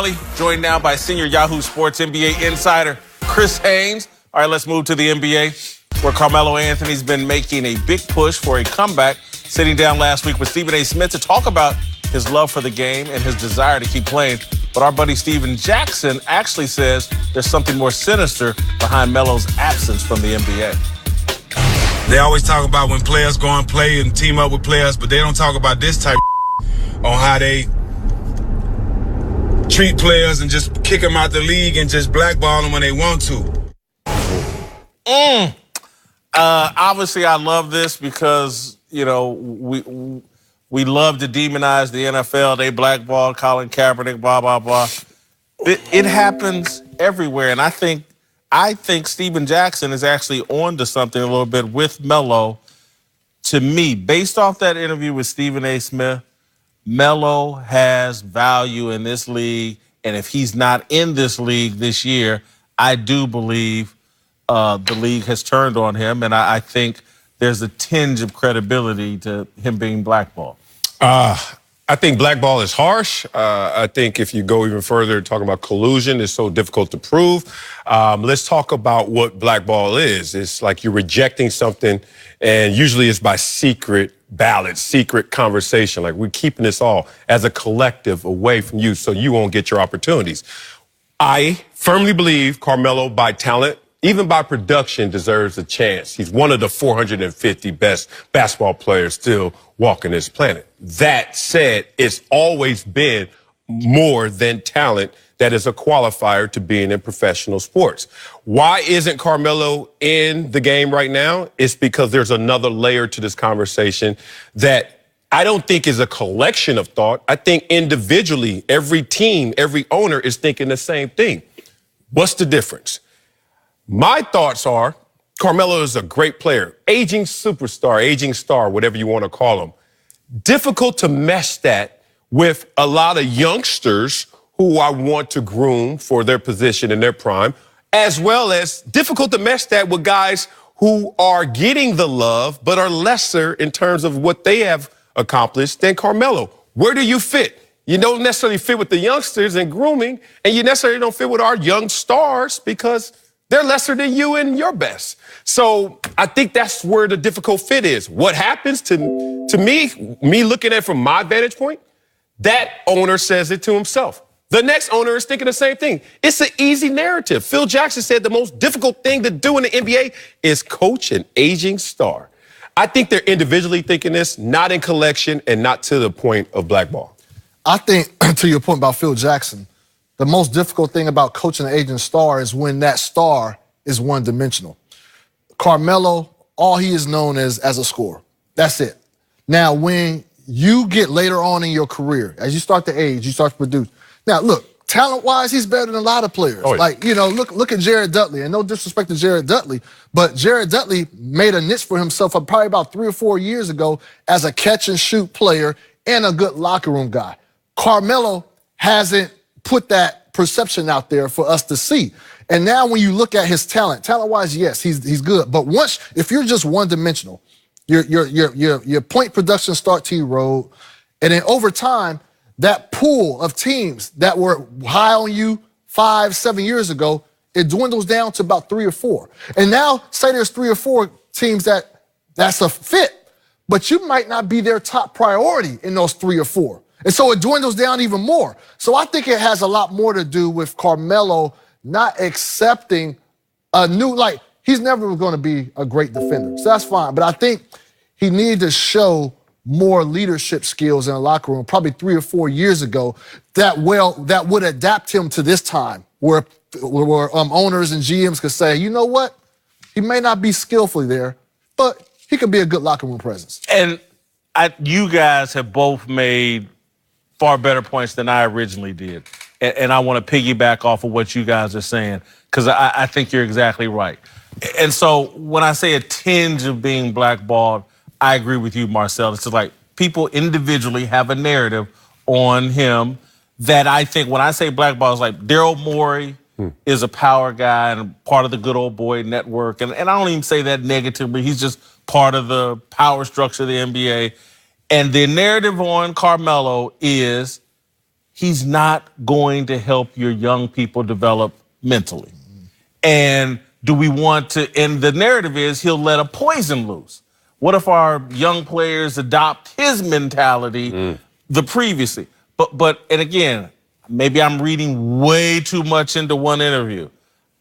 Kelly, joined now by senior Yahoo Sports NBA insider Chris Haynes. All right, let's move to the NBA, where Carmelo Anthony's been making a big push for a comeback, sitting down last week with Stephen A. Smith to talk about his love for the game and his desire to keep playing. But our buddy Steven Jackson actually says there's something more sinister behind Melo's absence from the NBA. They always talk about when players go and play and team up with players, but they don't talk about this type of on how they treat players and just kick them out the league and just blackball them when they want to. Obviously, I love this because, you know, we love to demonize the NFL. They blackballed Colin Kaepernick, blah, blah, blah. It happens everywhere. And I think Steven Jackson is actually on to something a little bit with Melo. To me, based off that interview with Stephen A. Smith, Melo has value in this league. And if he's not in this league this year, I do believe the league has turned on him. And I think there's a tinge of credibility to him being blackballed. I think blackball is harsh. I think if you go even further, talking about collusion is so difficult to prove. Let's talk about what blackball is. It's like you're rejecting something, and usually it's by secret ballot, secret conversation. Like we're keeping this all as a collective away from you so you won't get your opportunities. I firmly believe Carmelo, by talent, even by production, deserves a chance. He's one of the 450 best basketball players still walking this planet. That said, it's always been more than talent that is a qualifier to being in professional sports. Why isn't Carmelo in the game right now? It's because there's another layer to this conversation that I don't think is a collection of thought. I think individually, every team, every owner is thinking the same thing. What's the difference? My thoughts are Carmelo is a great player, aging superstar, aging star, whatever you want to call him. Difficult to mesh that with a lot of youngsters who I want to groom for their position in their prime, as well as difficult to mesh that with guys who are getting the love but are lesser in terms of what they have accomplished than Carmelo. Where do you fit? You don't necessarily fit with the youngsters in grooming, and you necessarily don't fit with our young stars because they're lesser than you and your best. So I think that's where the difficult fit is. What happens to me looking at it from my vantage point, that owner says it to himself. The next owner is thinking the same thing. It's an easy narrative. Phil Jackson said the most difficult thing to do in the NBA is coach an aging star. I think they're individually thinking this, not in collection and not to the point of blackball. I think, to your point about Phil Jackson, the most difficult thing about coaching an aging star is when that star is one-dimensional. Carmelo, all he is known as a scorer. That's it. Now, when you get later on in your career, as you start to age, you start to produce. Now, look, talent-wise, he's better than a lot of players. Oh, yeah. Like, you know, look at Jared Dudley. And no disrespect to Jared Dudley, but Jared Dudley made a niche for himself probably about 3 or 4 years ago as a catch-and-shoot player and a good locker room guy. Carmelo hasn't put that perception out there for us to see. And now when you look at his talent-wise, yes, he's good. But once, if you're just one-dimensional, your point production start to erode, and then over time, that pool of teams that were high on you 5, 7 years ago, it dwindles down to about 3 or 4. And now, say there's 3 or 4 teams that's a fit, but you might not be their top priority in those 3 or 4. And so it dwindles down even more. So I think it has a lot more to do with Carmelo not accepting a new, like, he's never going to be a great defender. So that's fine. But I think he needed to show more leadership skills in the locker room probably 3 or 4 years ago that would adapt him to this time where owners and GMs could say, you know what? He may not be skillfully there, but he could be a good locker room presence. And you guys have both made far better points than I originally did. And I want to piggyback off of what you guys are saying, because I think you're exactly right. And so when I say a tinge of being blackballed, I agree with you, Marcel. It's just like people individually have a narrative on him that I think when I say blackball, it's like Daryl Morey is a power guy and part of the good old boy network. And I don't even say that negatively. He's just part of the power structure of the NBA. And the narrative on Carmelo is he's not going to help your young people develop mentally. And do we want to, and the narrative is he'll let a poison loose. What if our young players adopt his mentality the previously? And again, maybe I'm reading way too much into one interview.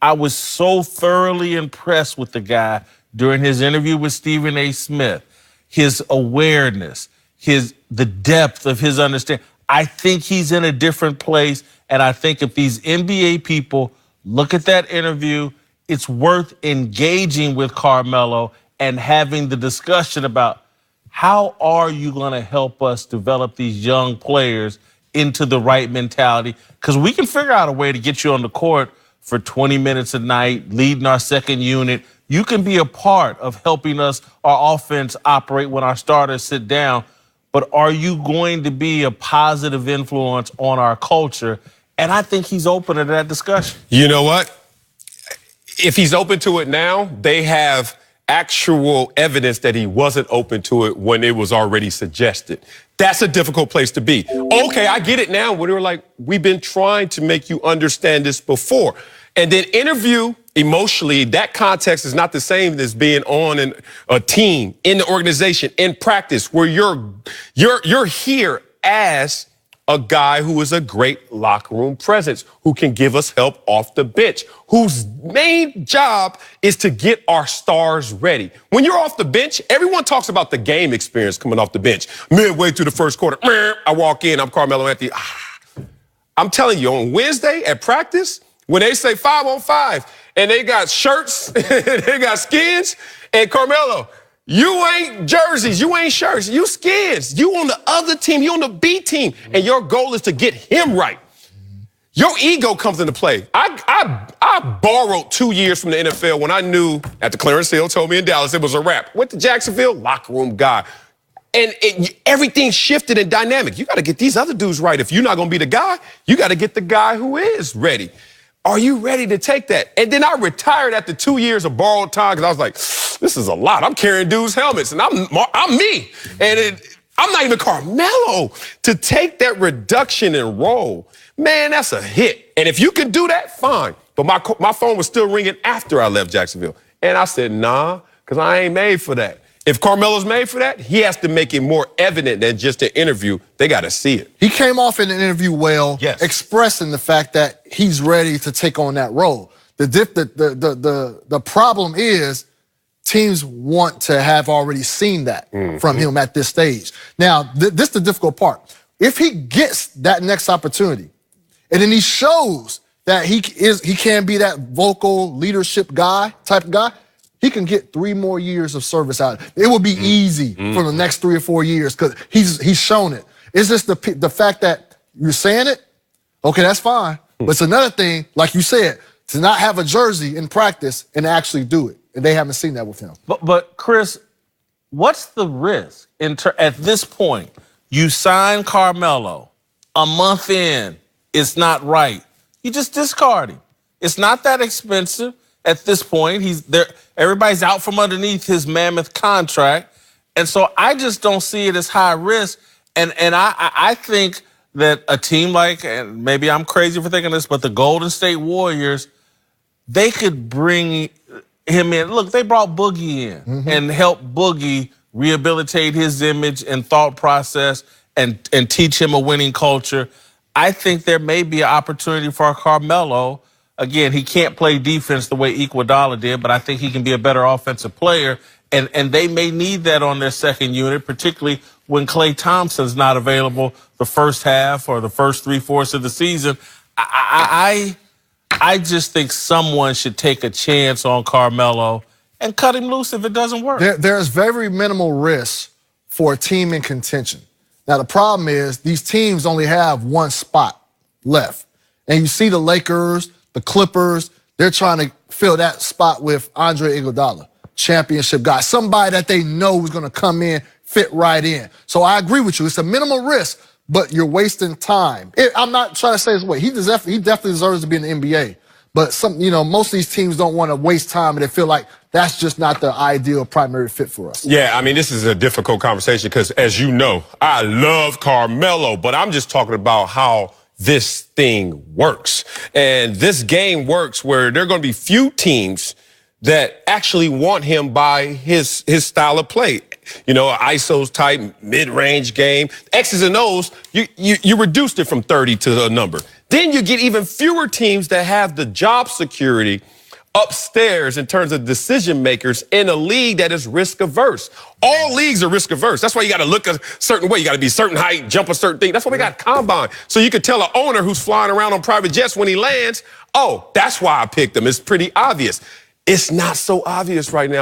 I was so thoroughly impressed with the guy during his interview with Stephen A. Smith, his awareness, the depth of his understanding. I think he's in a different place, and I think if these NBA people look at that interview, it's worth engaging with Carmelo and having the discussion about how are you going to help us develop these young players into the right mentality? Because we can figure out a way to get you on the court for 20 minutes a night, leading our second unit. You can be a part of helping us, our offense, operate when our starters sit down. But are you going to be a positive influence on our culture? And I think he's open to that discussion. You know what? If he's open to it now, they have actual evidence that he wasn't open to it when it was already suggested. That's a difficult place to be. Okay, I get it now. When they were like, we've been trying to make you understand this before. And then interview emotionally, that context is not the same as being on in a team, in the organization, in practice, where you're here as a guy who is a great locker room presence, who can give us help off the bench, whose main job is to get our stars ready. When you're off the bench, everyone talks about the game experience coming off the bench. Midway through the first quarter, I walk in, I'm Carmelo Anthony. I'm telling you, on Wednesday at practice, when they say 5-on-5 and they got shirts, they got skins, and Carmelo, you ain't jerseys, you ain't shirts, you skins. You on the other team, you on the B team, and your goal is to get him right. Your ego comes into play. I borrowed 2 years from the NFL when I knew, after Clarence Hill told me in Dallas, it was a wrap. Went to Jacksonville, locker room guy. And everything shifted in dynamic. You got to get these other dudes right. If you're not going to be the guy, you got to get the guy who is ready. Are you ready to take that? And then I retired after 2 years of borrowed time because I was like, this is a lot. I'm carrying dudes' helmets, and I'm me. And I'm not even Carmelo. To take that reduction in role, man, that's a hit. And if you can do that, fine. But my phone was still ringing after I left Jacksonville. And I said, nah, because I ain't made for that. If Carmelo's made for that, he has to make it more evident than just an interview. They got to see it. He came off in an interview well, expressing the fact that he's ready to take on that role. The problem is teams want to have already seen that from him at this stage. Now, this is the difficult part. If he gets that next opportunity, and then he shows that he can be that vocal leadership guy, type of guy, he can get 3 more years of service out. It will be easy for the next 3 or 4 years because he's shown it. It's just the fact that you're saying it, okay, that's fine. But it's another thing, like you said, to not have a jersey in practice and actually do it. And they haven't seen that with him. But Chris, what's the risk at this point? You sign Carmelo, a month in, it's not right. You just discard him. It's not that expensive. At this point, he's there. Everybody's out from underneath his mammoth contract. And so I just don't see it as high risk. And I think that a team like, and maybe I'm crazy for thinking this, but the Golden State Warriors, they could bring him in. Look, they brought Boogie in and helped Boogie rehabilitate his image and thought process and teach him a winning culture. I think there may be an opportunity for Carmelo. Again, he can't play defense the way Iguodala did, but I think he can be a better offensive player. And they may need that on their second unit, particularly when Klay Thompson's not available the first half or the first 3/4 of the season. I just think someone should take a chance on Carmelo and cut him loose if it doesn't work. There's very minimal risk for a team in contention. Now, the problem is these teams only have one spot left. And you see the Lakers, the Clippers, they're trying to fill that spot with Andre Iguodala, championship guy, somebody that they know is going to come in, fit right in. So I agree with you. It's a minimal risk, but you're wasting time. I'm not trying to say his way. He definitely deserves to be in the NBA. But most of these teams don't want to waste time, and they feel like that's just not the ideal primary fit for us. Yeah, I mean, this is a difficult conversation because, as you know, I love Carmelo, but I'm just talking about how this thing works. And this game works where there are going to be few teams that actually want him by his style of play. You know, ISO's type, mid-range game. X's and O's, you reduced it from 30 to a number. Then you get even fewer teams that have the job security upstairs in terms of decision makers in a league that is risk averse. All leagues are risk averse. That's why you got to look a certain way. You got to be certain height, jump a certain thing. That's why we got combine. So you could tell an owner who's flying around on private jets when he lands, oh, that's why I picked him. It's pretty obvious. It's not so obvious right now.